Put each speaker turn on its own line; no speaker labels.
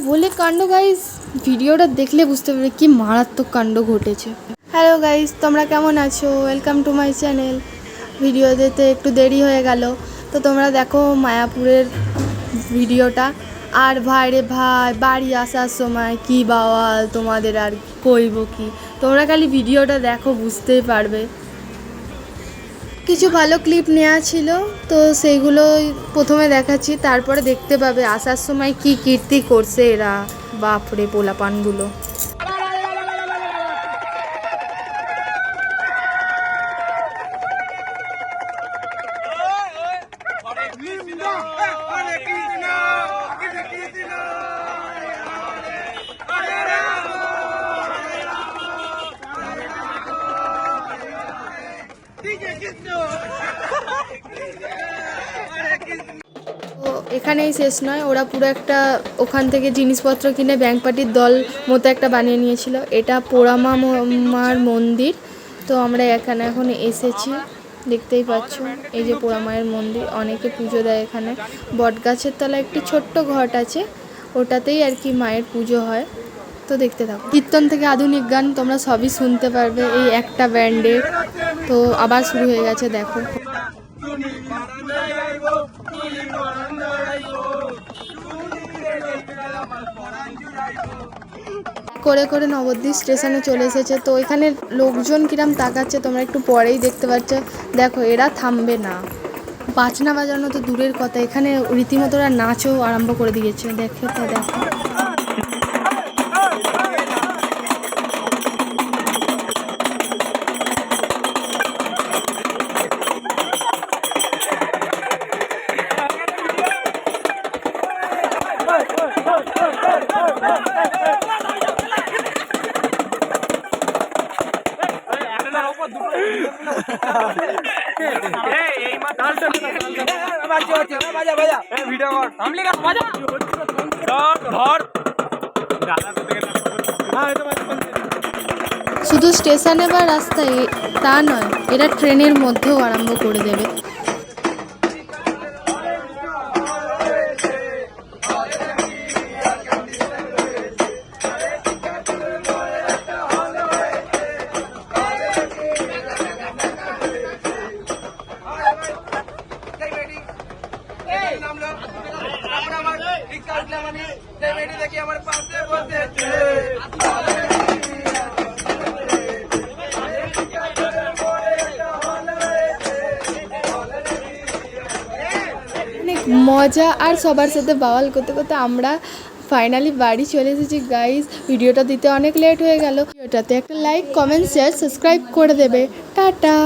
বলে কাণ্ড গাইস, ভিডিওটা দেখলে বুঝতে পারবে কি মারাত্মক কাণ্ড ঘটেছে। হ্যালো গাইস, তোমরা কেমন আছো? Welcome to my channel. Video দিতে একটু দেরি হয়ে গেল, তো তোমরা দেখো মায়াপুরের ভিডিওটা। আর ভাই রে ভাই, বাড়ি আসার সময় কি বাওয়াল তোমাদের আর কইব কি, তোমরা খালি ভিডিওটা দেখো বুঝতেই পারবে। কিছু ভালো ক্লিপ নেওয়া ছিল, তো সেইগুলো প্রথমে দেখাচ্ছি, তারপরে দেখতে পাবে আসার সময় কি কীর্তি করছে এরা। বাপরে পোলাপানগুলো। তো এখানেই শেষ নয়, ওরা পুরো একটা ওখান থেকে জিনিসপত্র কিনে ব্যাংক পার্টির দল মতো একটা বানিয়ে নিয়েছিল। এটা পোড়ামা মার মন্দির। তো আমরা এখানে এখন এসেছি, দেখতেই পাচ্ছ এই যে পোড়ামায়ের মন্দির। অনেকে পুজো দেয় এখানে। বটগাছের তলায় একটি ছোট্ট ঘট আছে, ওটাতেই আর কি মায়ের পুজো হয়। তো দেখতে থাকো। কীর্তন থেকে আধুনিক গান তোমরা সবই শুনতে পারবে এই একটা ব্যান্ডের। তো আবার শুরু হয়ে গেছে, দেখো। করে করে নবদ্বীপ স্টেশনে চলে এসেছে। তো এখানে লোকজন কিরম তাকাচ্ছে তোমরা একটু পরেই দেখতে পাচ্ছ। দেখো এরা থামবে না, বাজনা বাজানো তো দূরের কথা, এখানে রীতিমতো ওরা নাচও আরম্ভ করে দিয়েছে। দেখো তো দেখো। শুধু স্টেশনে বা রাস্তায় তা নয়, এরা ট্রেনের মধ্যেও আরম্ভ করে দেবে। অনেক মজা আর সবার সাথে বাওয়াল করতে করতে আমরা ফাইনালি বাড়ি চলে এসেছি গাইস। ভিডিওটা দিতে অনেক লেট হয়ে গেল। ভিডিওটাতে একটা লাইক, কমেন্ট, শেয়ার, সাবস্ক্রাইব করে দেবে। টাটা।